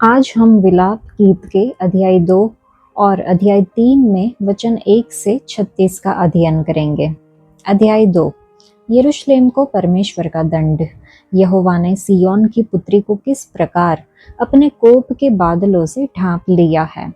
आज हम विलाप गीत के अध्याय 2 और अध्याय 3 में वचन 1 से 36 का अध्ययन करेंगे। अध्याय 2। यरूशलेम को परमेश्वर का दंड। यहोवा ने सिय्योन की पुत्री को किस प्रकार अपने कोप के बादलों से ढांप लिया है।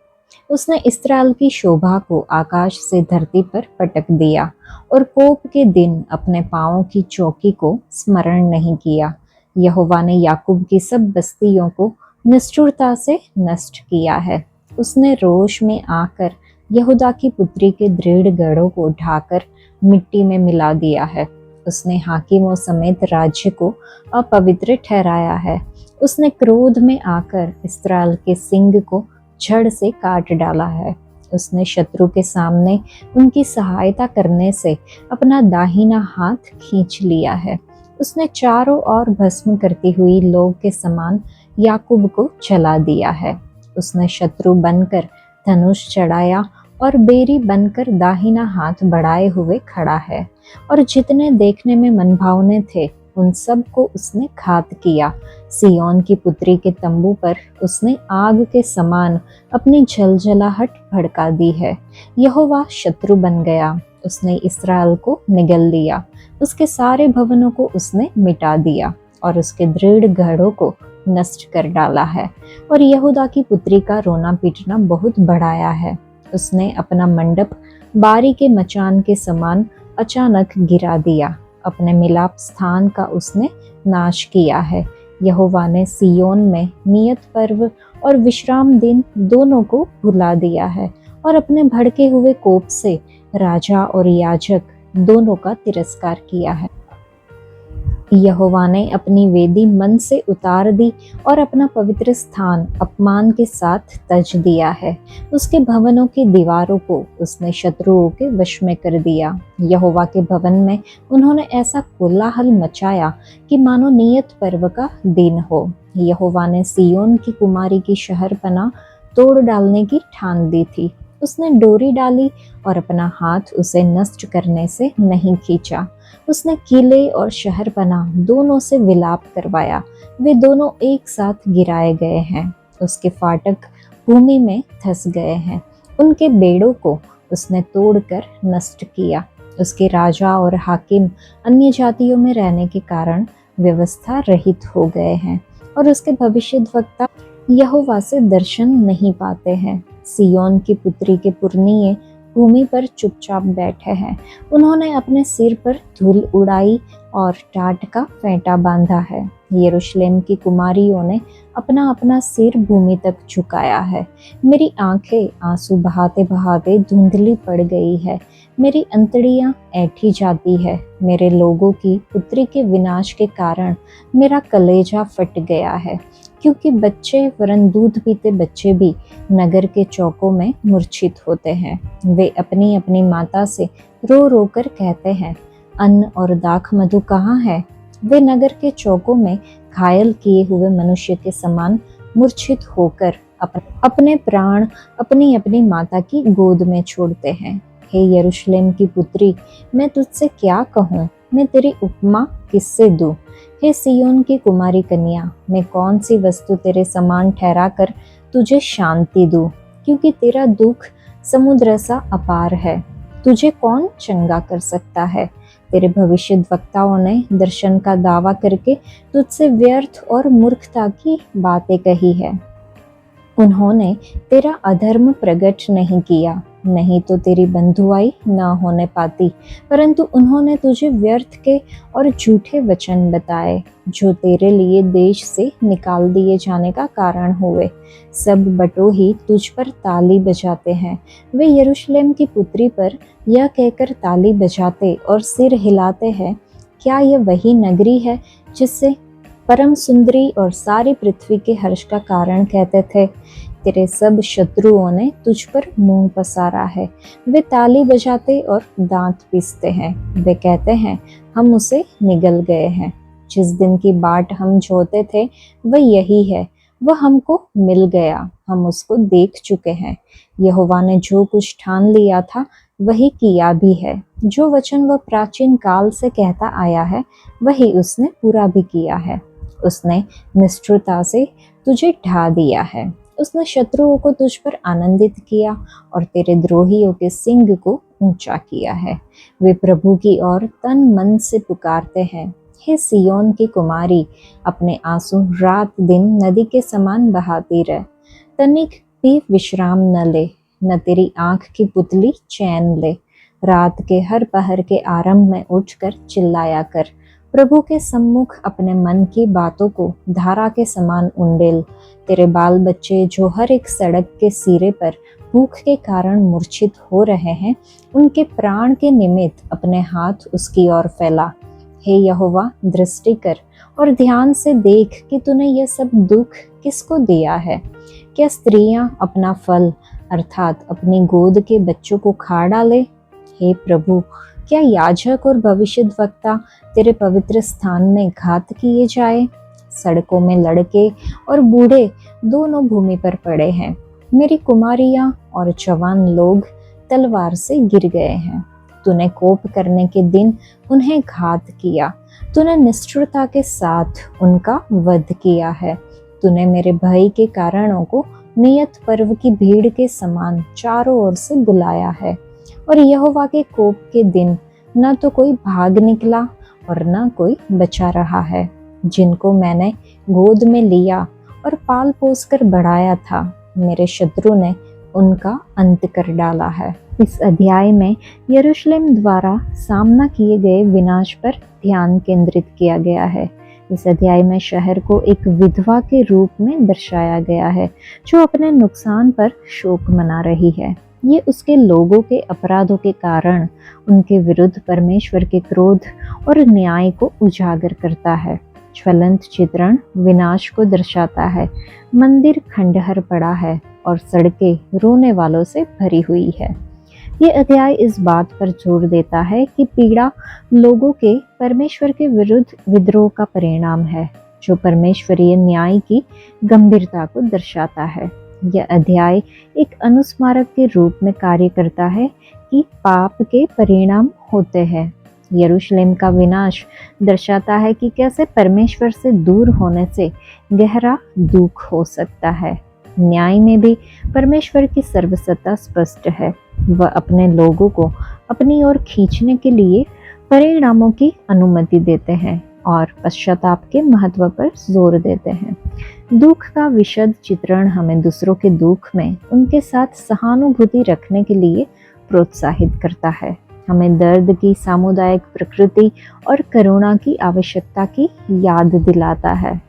उसने इस्राएल की शोभा को आकाश से धरती पर पटक दिया और कोप के दिन अपने पांवों की चौकी को स्मरण नहीं किया। यहोवा ने याकूब की सब बस्तियों को निष्ठुरता से नष्ट किया है। उसने रोष में आकर यहूदा की पुत्री के दृढ़ गढ़ों को ढाकर मिट्टी में मिला दिया है। उसने हाकिमों समेत राज्य को अपवित्र ठहराया है। उसने क्रोध में आकर इस्राएल के सिंग को जड़ से काट डाला है। उसने शत्रु के सामने उनकी सहायता करने से अपना दाहिना हाथ खींच लिया है। उसने चारों ओर भस्म करती हुई लोग के समान याकूब को जला दिया है। उसने शत्रु बनकर धनुष चढ़ाया और बेरी बनकर दाहिना हाथ बढ़ाए हुए खड़ा है। और जितने देखने में मनभावने थे उन सब को उसने घात किया। सिय्योन की पुत्री के तंबू पर उसने आग के समान अपनी झलझलाहट भड़का दी है। यहोवा शत्रु बन गया। उसने इस्राएल को निगल लिया। उसके सारे भवनों को उसने मिटा दिया और उसके दृढ़ गढ़ों को नष्ट कर डाला है। और यहूदा की पुत्री का रोना पीटना बहुत बढ़ाया है। उसने अपना मंडप बारी के मचान के समान अचानक गिरा दिया। अपने मिलाप स्थान का उसने नाश किया है। यहोवा ने सिय्योन में नियत पर्व और विश्राम दिन दोनों को भुला दिया है और अपने भड़के हुए कोप से राजा और याजक दोनों का तिरस्कार किया है। यहोवा ने अपनी वेदी मन से उतार दी और अपना पवित्र स्थान अपमान के साथ तज दिया है। उसके भवनों की दीवारों को उसने शत्रुओं के वश में कर दिया। यहोवा के भवन में उन्होंने ऐसा कोलाहल मचाया कि मानो नियत पर्व का दिन हो। यहोवा ने सिय्योन की कुमारी की शहरपनाह तोड़ डालने की ठान दी थी। उसने डोरी डाली और अपना हाथ उसे नष्ट करने से नहीं खींचा। उसने किले और शहरपनाह दोनों से विलाप करवाया। वे दोनों एक साथ गिराए गए हैं। उसके फाटक भूमि में धंस गए हैं। उनके बेड़ों को उसने तोड़कर नष्ट किया। उसके राजा और हाकिम अन्य जातियों में रहने के कारण व्यवस्था रहित हो गए हैं और उसके भविष्यद्वक्ता यहोवा से दर्शन नहीं पाते हैं। सिय्योन की पुत्री के पुरनिये भूमि पर चुपचाप बैठे हैं। उन्होंने अपने सिर पर धूल उड़ाई और टाट का फेंटा बांधा है। यरूशलेम की कुमारियों ने अपना अपना सिर भूमि तक झुकाया है। मेरी आंखें आंसू बहाते बहाते धुंधली पड़ गई है। मेरी अंतड़ियां ऐंठी जाती है। मेरे लोगों की पुत्री के विनाश के कारण मेरा कलेजा फट गया है, क्योंकि बच्चे वरन दूध पीते बच्चे भी नगर के चौकों में मूर्छित होते हैं। वे अपनी अपनी माता से रो रो कर कहते हैं, अन्न और दाख मधु कहाँ है। वे नगर के चौकों में घायल किए हुए मनुष्य के समान मूर्छित होकर अपने प्राण अपनी अपनी माता की गोद में छोड़ते हैं। हे यरूशलेम की पुत्री, मैं तुझसे क्या कहूँ, मैं तेरी उपमा किससे दूँ। हे सिय्योन की कुमारी कन्या, मैं कौन सी वस्तु तेरे समान ठहरा कर तुझे शांति दूँ, क्योंकि तेरा दुख समुद्र सा अपार है। तुझे कौन चंगा कर सकता है। तेरे भविष्यद्वक्ताओं ने दर्शन का दावा करके तुझसे व्यर्थ और मूर्खता की बातें कही है। उन्होंने तेरा अधर्म प्रकट नहीं किया, नहीं तो तेरी बंधुआई न होने पाती, परंतु उन्होंने तुझे व्यर्थ के और झूठे वचन बताए, जो तेरे लिए देश से निकाल दिए जाने का कारण हुए। सब बटोही तुझ पर ताली बजाते हैं। वे यरूशलेम की पुत्री पर यह कहकर ताली बजाते और सिर हिलाते हैं, क्या यह वही नगरी है जिससे परम सुंदरी और सारी पृथ्वी के हर्ष का कारण कहते थे। तेरे सब शत्रुओं ने तुझ पर मुंह पसारा है। वे ताली बजाते और दांत पीसते हैं। वे कहते हैं, हम उसे निगल गए हैं। जिस दिन की बाट हम जोते थे वह यही है, वह हमको मिल गया, हम उसको देख चुके हैं। यहोवा ने जो कुछ ठान लिया था वही किया भी है। जो वचन वह प्राचीन काल से कहता आया है वही उसने पूरा भी किया है। उसने निष्ठुरता से तुझे ढा दिया है। उसने शत्रुओं को तुझ पर आनंदित किया और तेरे द्रोहियों के सिंग को ऊंचा किया है। वे प्रभु की ओर तन मन से पुकारते हैं। हे सियोन की कुमारी, अपने आंसू रात दिन नदी के समान बहाती रह। तनिक भी विश्राम न ले, न तेरी आंख की पुतली चैन ले। रात के हर पहर के आरंभ में उठकर चिल्लाया कर। प्रभु के सम्मुख अपने मन की बातों को धारा के समान उंडेल। तेरे बाल बच्चे जो हर एक सड़क के सिरे पर भूख के कारण मूर्छित हो रहे हैं, उनके प्राण के निमित्त अपने हाथ उसकी ओर फैला। हे यहोवा, दृष्टि कर और ध्यान से देख कि तूने यह सब दुख किसको दिया है। क्या स्त्रियां अपना फल अर्थात अपनी गोद के बच्चों को खा डाले? हे प्रभु, क्या याजक और भविष्यद्वक्ता तेरे पवित्र स्थान में घात किए जाए? सड़कों में लड़के और बूढ़े दोनों भूमि पर पड़े हैं। मेरी कुमारियां और जवान लोग तलवार से गिर गए हैं। तूने कोप करने के दिन उन्हें घात किया। तूने निष्ठुरता के साथ उनका वध किया है। तूने मेरे भय के कारणों को नियत पर्व की भीड़ के समान चारों ओर से बुलाया है। और यहोवा के कोप के दिन न तो कोई भाग निकला और न कोई बचा रहा है। जिनको मैंने गोद में लिया और पाल पोस कर बढ़ाया था, मेरे शत्रु ने उनका अंत कर डाला है। इस अध्याय में यरूशलेम द्वारा सामना किए गए विनाश पर ध्यान केंद्रित किया गया है। इस अध्याय में शहर को एक विधवा के रूप में दर्शाया गया है, जो अपने नुकसान पर शोक मना रही है। ये उसके लोगों के अपराधों के कारण उनके विरुद्ध परमेश्वर के क्रोध और न्याय को उजागर करता है। ज्वलंत चित्रण विनाश को दर्शाता है। मंदिर खंडहर पड़ा है और सड़कें रोने वालों से भरी हुई है। ये अध्याय इस बात पर जोर देता है कि पीड़ा लोगों के परमेश्वर के विरुद्ध विद्रोह का परिणाम है, जो परमेश्वरीय न्याय की गंभीरता को दर्शाता है। यह अध्याय एक अनुस्मारक के रूप में कार्य करता है कि पाप के परिणाम होते हैं। यरूशलेम का विनाश दर्शाता है कि कैसे परमेश्वर से दूर होने से गहरा दुख हो सकता है। न्याय में भी परमेश्वर की सर्वसत्ता स्पष्ट है। वह अपने लोगों को अपनी ओर खींचने के लिए परिणामों की अनुमति देते हैं और पश्चाताप के महत्व पर जोर देते हैं। दुख का विशद चित्रण हमें दूसरों के दुख में उनके साथ सहानुभूति रखने के लिए प्रोत्साहित करता है। हमें दर्द की सामुदायिक प्रकृति और करुणा की आवश्यकता की याद दिलाता है।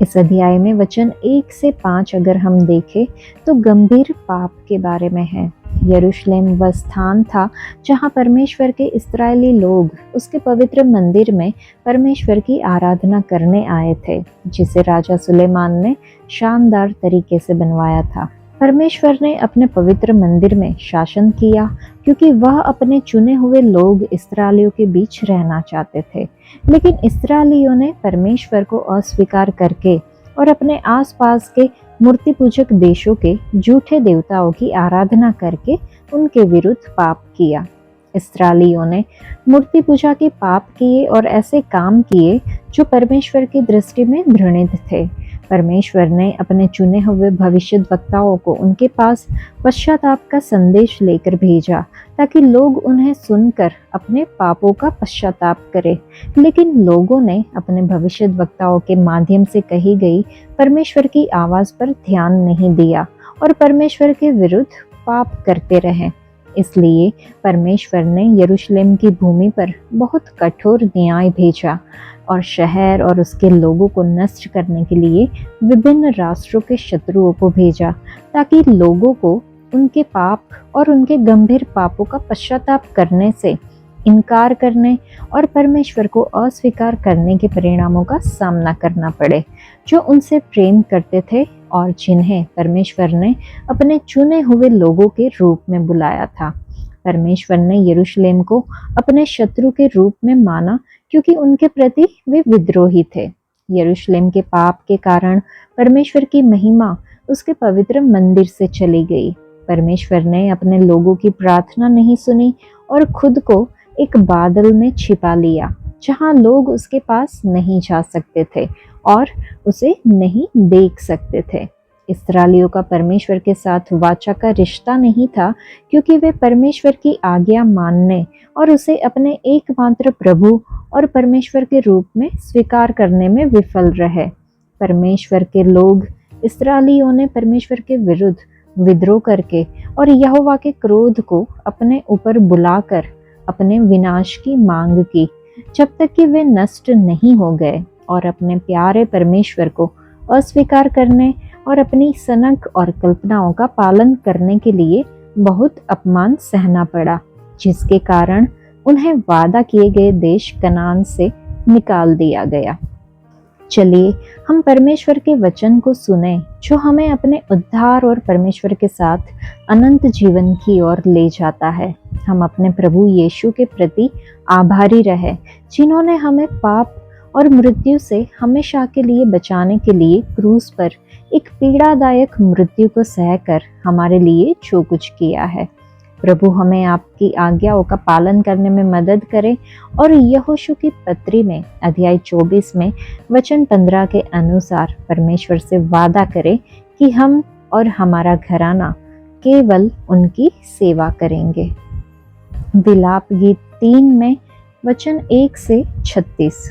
इस अध्याय में वचन 1 से 5 अगर हम देखें तो गंभीर पाप के बारे में है। यरूशलेम वह स्थान था जहां परमेश्वर के इस्राएली लोग उसके पवित्र मंदिर में परमेश्वर की आराधना करने आए थे, जिसे राजा सुलेमान ने शानदार तरीके से बनवाया था। परमेश्वर ने अपने पवित्र मंदिर में शासन किया क्योंकि वह अपने चुने हुए लोग इस्राएलियों के बीच रहना चाहते थे। लेकिन इस्राएलियों ने परमेश्वर को अस्वीकार करके और अपने आसपास के मूर्ति पूजक देशों के झूठे देवताओं की आराधना करके उनके विरुद्ध पाप किया। इस्राएलियों ने मूर्ति पूजा के पाप किए और ऐसे काम किए जो परमेश्वर की दृष्टि में घृणित थे। परमेश्वर ने अपने चुने हुए भविष्यद्वक्ताओं को उनके पास पश्चाताप का संदेश लेकर भेजा ताकि लोग उन्हें सुनकर अपने पापों का पश्चाताप करें। लेकिन लोगों ने अपने भविष्यद्वक्ताओं के माध्यम से कही गई परमेश्वर की आवाज पर ध्यान नहीं दिया और परमेश्वर के विरुद्ध पाप करते रहे। इसलिए परमेश्वर ने यरूशलेम की भूमि पर बहुत कठोर न्याय भेजा और शहर और उसके लोगों को नष्ट करने के लिए विभिन्न राष्ट्रों के शत्रुओं को भेजा, ताकि लोगों को उनके पाप और उनके गंभीर पापों का पश्चाताप करने से इनकार करने और परमेश्वर को अस्वीकार करने के परिणामों का सामना करना पड़े, जो उनसे प्रेम करते थे और जिन्हें परमेश्वर ने अपने चुने हुए लोगों के रूप में बुलाया था। परमेश्वर ने यरूशलेम को अपने शत्रु के रूप में माना क्योंकि उनके प्रति वे विद्रोही थे। यरूशलेम के पाप के कारण परमेश्वर की महिमा उसके पवित्र मंदिर से चली गई। परमेश्वर ने अपने लोगों की प्रार्थना नहीं सुनी और खुद को एक बादल में छिपा लिया, जहां लोग उसके पास नहीं जा सकते थे और उसे नहीं देख सकते थे। इस्राएलियों का परमेश्वर के साथ वाचा का रिश्ता नहीं था, क्योंकि वे परमेश्वर की आज्ञा मानने और उसे अपने एकमात्र प्रभु और परमेश्वर के रूप में स्वीकार करने में विफल रहे। परमेश्वर के लोग इस्राएलियों ने परमेश्वर के विरुद्ध विद्रोह करके और यहोवा के क्रोध को अपने ऊपर बुलाकर अपने विनाश की मांग की, जब तक कि वे नष्ट नहीं हो गए, और अपने प्यारे परमेश्वर को अस्वीकार करने और अपनी सनक और कल्पनाओं का पालन करने के लिए बहुत अपमान सहना पड़ा, जिसके कारण उन्हें वादा किए गए देश कनान से निकाल दिया गया। चलिए हम परमेश्वर के वचन को सुने, जो हमें अपने उद्धार और परमेश्वर के साथ अनंत जीवन की ओर ले जाता है। हम अपने प्रभु यीशु के प्रति आभारी रहे, जिन्होंने हमें पाप और मृत्यु से हमेशा के लिए बचाने के लिए क्रूस पर एक पीड़ादायक मृत्यु को सहकर हमारे लिए जो कुछ किया है। प्रभु हमें आपकी आज्ञाओं का पालन करने में मदद करे और यहोशू की पत्री में अध्याय 24 में वचन 15 के अनुसार परमेश्वर से वादा करे कि हम और हमारा घराना केवल उनकी सेवा करेंगे। विलाप गीत 3 में वचन 1 से 36।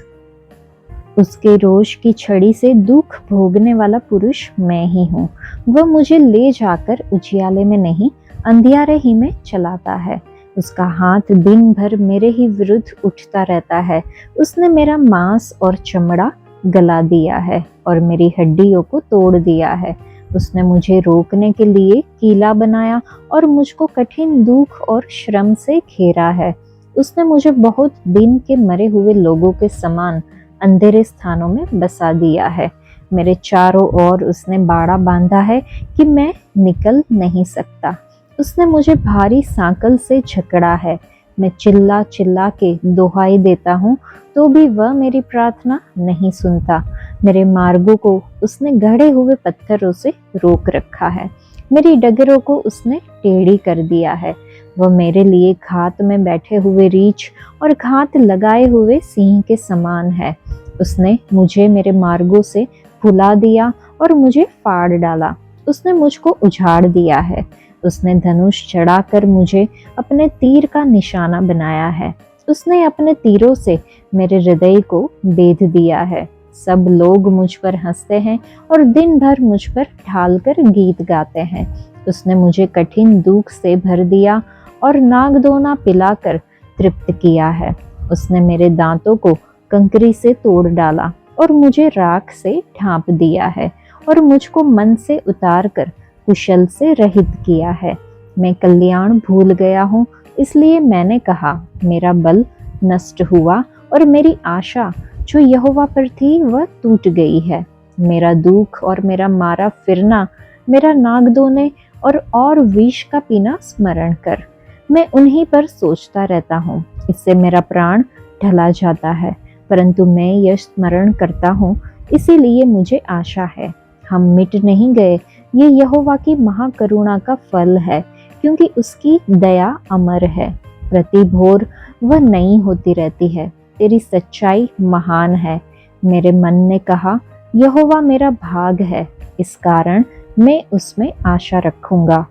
उसके रोष की छड़ी से दुख भोगने वाला पुरुष मैं ही हूँ। वह मुझे ले जाकर उजियाले में नहीं, अंधियारे ही में चलाता है। उसका हाथ दिन भर मेरे ही विरुद्ध उठता रहता है। उसने मेरा मांस और चमड़ा गला दिया है और मेरी हड्डियों को तोड़ दिया है। उसने मुझे रोकने के लिए कीला बनाया और मुझको कठिन दुख और श्रम से घेरा है। उसने मुझे बहुत दिन के मरे हुए लोगों के समान अंधेरे स्थानों में बसा दिया है। मेरे चारों ओर उसने बाड़ा बांधा है कि मैं निकल नहीं सकता। उसने मुझे भारी सांकल से जकड़ा है। मैं चिल्ला चिल्ला के दोहाई देता हूँ, तो भी वह मेरी प्रार्थना नहीं सुनता। मेरे मार्गों को उसने गढ़े हुए पत्थरों से रोक रखा है। मेरी डगरों को उसने टेढ़ी कर दिया है। वह मेरे लिए घात में बैठे हुए रीछ और घात लगाए हुए सिंह के समान है। उसने मुझे मेरे मार्गों से भुला दिया और मुझे फाड़ डाला। उसने मुझको उजाड़ दिया है। उसने धनुष चढ़ाकर मुझे अपने तीर का निशाना बनाया है। उसने अपने तीरों से मेरे हृदय को बेध दिया है। सब लोग मुझ पर हंसते हैं और दिन भर मुझ पर ढालकर गीत गाते हैं। उसने मुझे कठिन दुख से भर दिया और नागदोना पिलाकर तृप्त किया है। उसने मेरे दांतों को कंकरी से तोड़ डाला और मुझे राख से ढांप दिया है और मुझको मन से उतार कर कुशल से रहित किया है। मैं कल्याण भूल गया हूँ, इसलिए मैंने कहा मेरा बल नष्ट हुआ और मेरी आशा जो यहोवा पर थी वह टूट गई है। मेरा दुख और मेरा मारा फिरना, मेरा नागदोने और विष का पीना स्मरण कर। मैं उन्हीं पर सोचता रहता हूँ। इससे मेरा प्राण ढला जाता है, परंतु मैं यह स्मरण करता हूँ, इसीलिए मुझे आशा है। हम मिट नहीं गए। ये यहोवा की महाकरुणा का फल है, क्योंकि उसकी दया अमर है। प्रति भोर वह नई होती रहती है। तेरी सच्चाई महान है। मेरे मन ने कहा, यहोवा मेरा भाग है, इस कारण मैं उसमें आशा रखूंगा।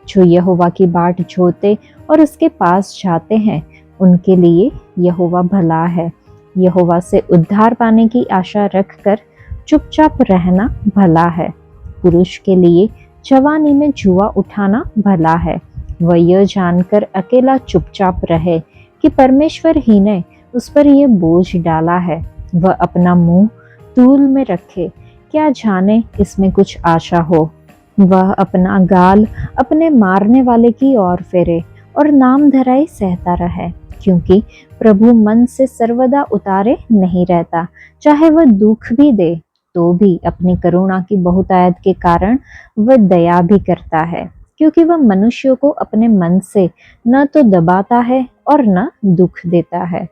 जो यहोवा की बाट जोते और उसके पास जाते हैं, उनके लिए यहोवा भला है। यहोवा से उद्धार पाने की आशा रखकर चुपचाप रहना भला है। पुरुष के लिए जवानी में जुआ उठाना भला है। वह यह जानकर अकेला चुपचाप रहे कि परमेश्वर ही ने उस पर यह बोझ डाला है। वह अपना मुंह तूल में रखे, क्या जाने इसमें कुछ आशा हो। वह अपना गाल अपने मारने वाले की ओर फेरे और नाम धराई सहता रहे, क्योंकि प्रभु मन से सर्वदा उतारे नहीं रहता। चाहे वह दुख भी दे, तो भी अपनी करुणा की बहुतायत के कारण वह दया भी करता है, क्योंकि वह मनुष्यों को अपने मन से न तो दबाता है और न दुख देता है।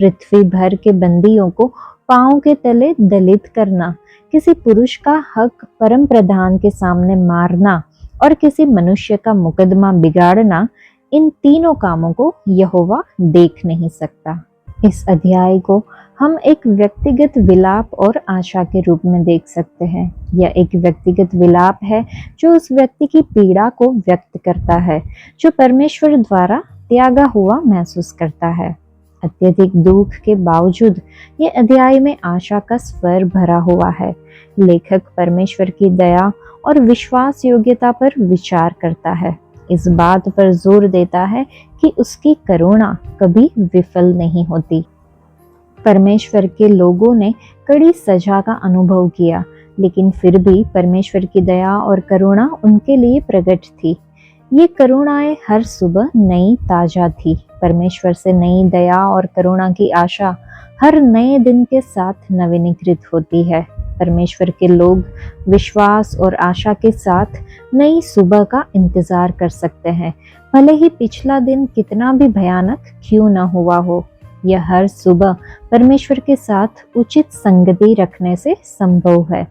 पृथ्वी भर के बंदियों को पांव के तले दलित करना, किसी पुरुष का हक परम प्रधान के सामने मारना और किसी मनुष्य का मुकदमा बिगाड़ना, इन तीनों कामों को यहोवा देख नहीं सकता। इस अध्याय को हम एक व्यक्तिगत विलाप और आशा के रूप में देख सकते हैं। यह एक व्यक्तिगत विलाप है जो उस व्यक्ति की पीड़ा को व्यक्त करता है जो परमेश्वर द्वारा त्यागा हुआ महसूस करता है। अत्यधिक दुख के बावजूद ये अध्याय में आशा का स्वर भरा हुआ है। लेखक परमेश्वर की दया और विश्वास योग्यता पर विचार करता है, इस बात पर जोर देता है कि उसकी करुणा कभी विफल नहीं होती। परमेश्वर के लोगों ने कड़ी सजा का अनुभव किया, लेकिन फिर भी परमेश्वर की दया और करुणा उनके लिए प्रकट थी। ये करुणाएं हर सुबह नई ताजा थी। परमेश्वर से नई दया और करुणा की आशा हर नए दिन के साथ नवीनीकृत होती है। परमेश्वर के लोग विश्वास और आशा के साथ नई सुबह का इंतजार कर सकते हैं, भले ही पिछला दिन कितना भी भयानक क्यों न हुआ हो। यह हर सुबह परमेश्वर के साथ उचित संगति रखने से संभव है।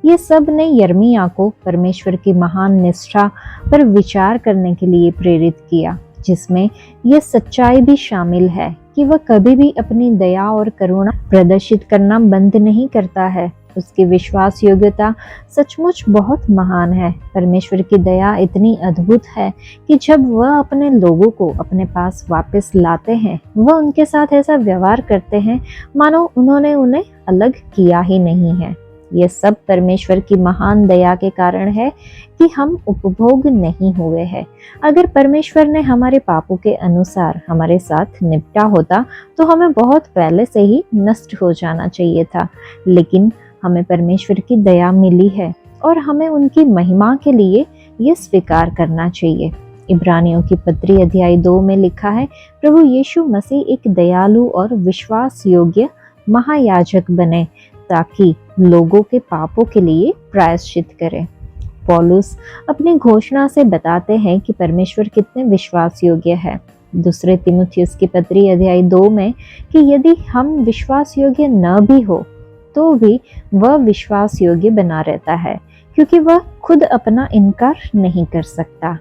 ये सब ने यर्मिया को परमेश्वर की महान निष्ठा पर विचार करने के लिए प्रेरित किया, जिसमें यह सच्चाई भी शामिल है कि वह कभी भी अपनी दया और करुणा प्रदर्शित करना बंद नहीं करता है। उसकी विश्वास योग्यता सचमुच बहुत महान है। परमेश्वर की दया इतनी अद्भुत है कि जब वह अपने लोगों को अपने पास वापस लाते हैं, वह उनके साथ ऐसा व्यवहार करते हैं मानो उन्होंने उन्हें अलग किया ही नहीं है। ये सब परमेश्वर की महान दया के कारण है कि हम उपभोग नहीं हुए हैं। अगर परमेश्वर ने हमारे पापों के अनुसार हमारे साथ निपटा होता तो हमें बहुत पहले से ही नष्ट हो जाना चाहिए था, लेकिन हमें परमेश्वर की दया मिली है और हमें उनकी महिमा के लिए ये स्वीकार करना चाहिए। इब्रानियों की पत्री अध्याय 2 में लिखा है, प्रभु यीशु मसीह एक दयालु और विश्वास योग्य महायाजक बने ताकि लोगों के पापों के लिए प्रायश्चित करें। पौलुस अपनी घोषणा से बताते हैं कि परमेश्वर कितने विश्वास योग्य है। दूसरे तिमुथियुस की पत्री अध्याय 2 में कि यदि हम विश्वास योग्य न भी हो तो भी वह विश्वास योग्य बना रहता है, क्योंकि वह खुद अपना इनकार नहीं कर सकता।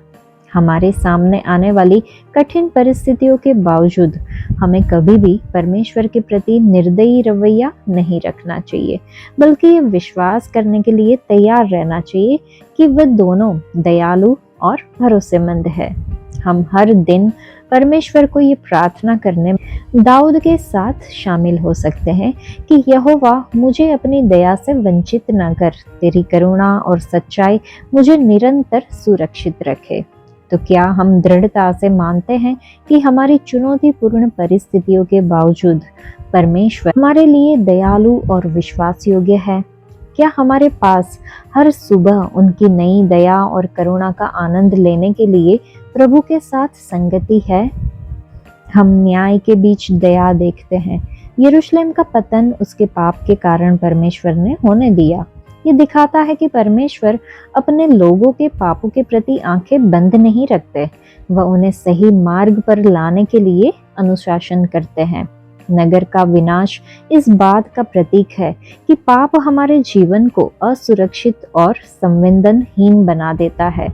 हमारे सामने आने वाली कठिन परिस्थितियों के बावजूद हमें कभी भी परमेश्वर के प्रति निर्दयी रवैया नहीं रखना चाहिए, बल्कि ये विश्वास करने के लिए तैयार रहना चाहिए कि वह दोनों दयालु और भरोसेमंद है। हम हर दिन परमेश्वर को ये प्रार्थना करने में दाऊद के साथ शामिल हो सकते हैं कि यहोवा मुझे अपनी दया से वंचित न कर, तेरी करुणा और सच्चाई मुझे निरंतर सुरक्षित रखे। तो क्या हम दृढ़ता से मानते हैं कि हमारी चुनौतीपूर्ण परिस्थितियों के बावजूद परमेश्वर हमारे लिए दयालु और विश्वास योग्य है? क्या हमारे पास हर सुबह उनकी नई दया और करुणा का आनंद लेने के लिए प्रभु के साथ संगति है? हम न्याय के बीच दया देखते हैं। यरूशलेम का पतन उसके पाप के कारण परमेश्वर ने होने दिया। ये दिखाता है कि परमेश्वर अपने लोगों के पापों के प्रति आंखें बंद नहीं रखते, वह उन्हें सही मार्ग पर लाने के लिए अनुशासन करते हैं। नगर का विनाश इस बात का प्रतीक है कि पाप हमारे जीवन को असुरक्षित और संवेदनहीन बना देता है।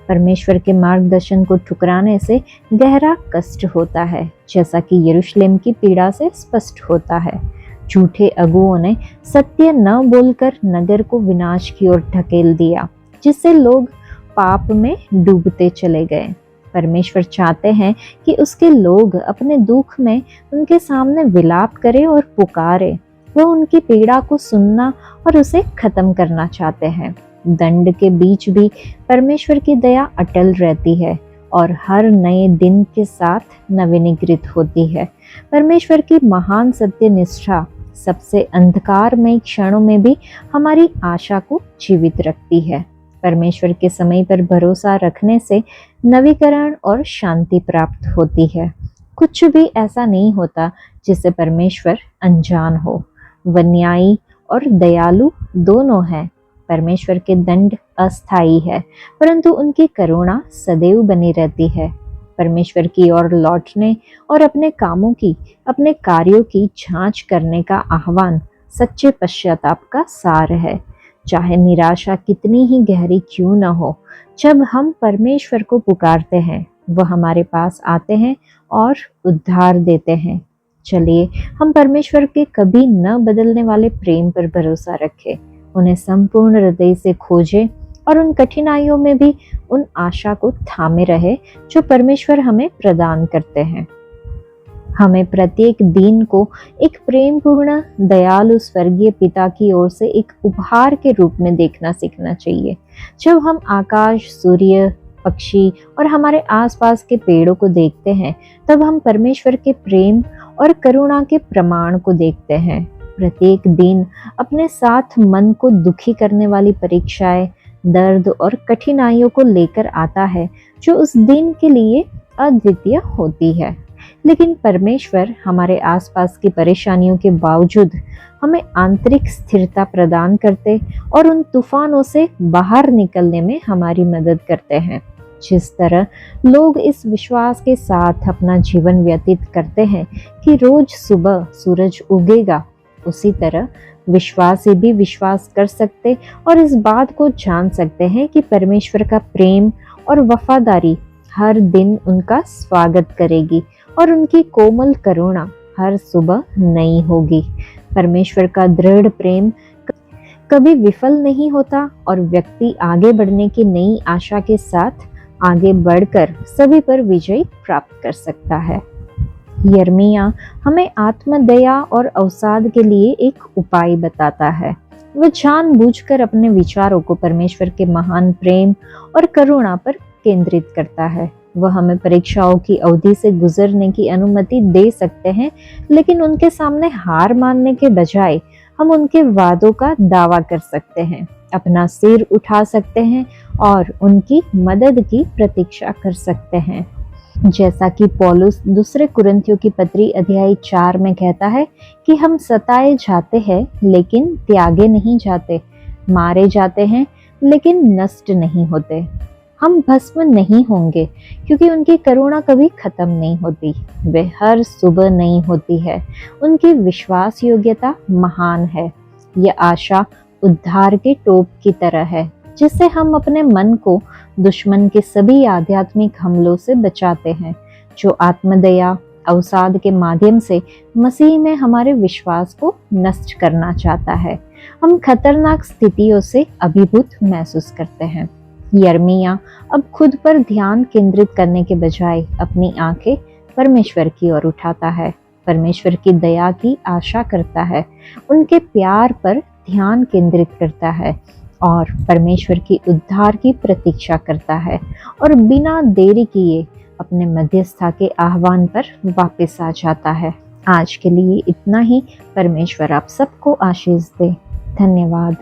परमेश्वर के मार्गदर्शन को ठुकराने से गहरा कष्ट होता है, जैसा कि यरूशलेम की पीड़ा से स्पष्ट होता है। झूठे अगुओं ने सत्य न बोलकर नगर को विनाश की ओर ढकेल दिया, जिससे लोग पाप में डूबते चले गए। परमेश्वर चाहते हैं कि उसके लोग अपने दुख में उनके सामने विलाप करें और पुकारे। वह उनकी पीड़ा को सुनना और उसे खत्म करना चाहते हैं। दंड के बीच भी परमेश्वर की दया अटल रहती है और हर नए दिन के साथ नवीनीकृत होती है। परमेश्वर की महान सत्य निष्ठा सबसे अंधकारमय क्षणों में भी हमारी आशा को जीवित रखती है। परमेश्वर के समय पर भरोसा रखने से नवीकरण और शांति प्राप्त होती है। कुछ भी ऐसा नहीं होता जिससे परमेश्वर अनजान हो। वह न्यायी और दयालु दोनों है। परमेश्वर के दंड अस्थायी है, परंतु उनकी करुणा सदैव बनी रहती है। परमेश्वर की ओर लौटने और अपने कामों की, अपने कार्यों की जांच करने का आह्वान सच्चे पश्चाताप का सार है। चाहे निराशा कितनी ही गहरी क्यों न हो, जब हम परमेश्वर को पुकारते हैं, वह हमारे पास आते हैं और उद्धार देते हैं। चलिए हम परमेश्वर के कभी न बदलने वाले प्रेम पर भरोसा रखें, उन्हें संपूर्ण हृदय से खोजें और उन कठिनाइयों में भी उन आशा को थामे रहे जो परमेश्वर हमें प्रदान करते हैं। हमें प्रत्येक दिन को एक प्रेमपूर्ण दयालु स्वर्गीय पिता की ओर से एक उपहार के रूप में देखना सीखना चाहिए। जब हम आकाश, सूर्य, पक्षी और हमारे आसपास के पेड़ों को देखते हैं, तब हम परमेश्वर के प्रेम और करुणा के प्रमाण को देखते हैं। प्रत्येक दिन अपने साथ मन को दुखी करने वाली परीक्षाएं, दर्द और कठिनाइयों को लेकर आता है, जो उस दिन के लिए अद्वितीय होती है। लेकिन परमेश्वर हमारे आसपास की परेशानियों के बावजूद हमें आंतरिक स्थिरता प्रदान करते और उन तूफानों से बाहर निकलने में हमारी मदद करते हैं। जिस तरह लोग इस विश्वास के साथ अपना जीवन व्यतीत करते हैं कि रोज सुबह सूरज उगेगा, उसी तरह विश्वासी भी विश्वास कर सकते और इस बात को जान सकते हैं कि परमेश्वर का प्रेम और वफादारी हर दिन उनका स्वागत करेगी और उनकी कोमल करुणा हर सुबह नई होगी। परमेश्वर का दृढ़ प्रेम कभी विफल नहीं होता और व्यक्ति आगे बढ़ने की नई आशा के साथ आगे बढ़कर सभी पर विजय प्राप्त कर सकता है। यिर्मयाह हमें आत्मदया और अवसाद के लिए एक उपाय बताता है। वह जानबूझकर अपने विचारों को परमेश्वर के महान प्रेम और करुणा पर केंद्रित करता है। वह हमें परीक्षाओं की अवधि से गुजरने की अनुमति दे सकते हैं, लेकिन उनके सामने हार मानने के बजाय हम उनके वादों का दावा कर सकते हैं, अपना सिर उठा सकते हैं और उनकी मदद की प्रतीक्षा कर सकते हैं। जैसा कि पौलुस दूसरे कुरिन्थियों की पत्री अध्याय 4 में कहता है कि हम सताए जाते हैं लेकिन त्यागे नहीं जाते, मारे जाते हैं लेकिन नष्ट नहीं होते। हम भस्म नहीं होंगे क्योंकि उनकी करुणा कभी खत्म नहीं होती, वे हर सुबह नई होती है। उनकी विश्वास योग्यता महान है। यह आशा उद्धार के टोप की तरह है, जिससे हम अपने मन को दुश्मन के सभी आध्यात्मिक हमलों से बचाते हैं, जो आत्मदया अवसाद के माध्यम से मसीह में हमारे विश्वास को नष्ट करना चाहता है। हम खतरनाक स्थितियों से अभिभूत महसूस करते हैं। यिर्मयाह अब खुद पर ध्यान केंद्रित करने के बजाय अपनी आंखें परमेश्वर की ओर उठाता है, परमेश्वर की दया की आशा करता है, उनके प्यार पर ध्यान केंद्रित करता है और परमेश्वर की उद्धार की प्रतीक्षा करता है और बिना देरी किए अपने मध्यस्थता के आह्वान पर वापस आ जाता है। आज के लिए इतना ही। परमेश्वर आप सबको आशीष दे। धन्यवाद।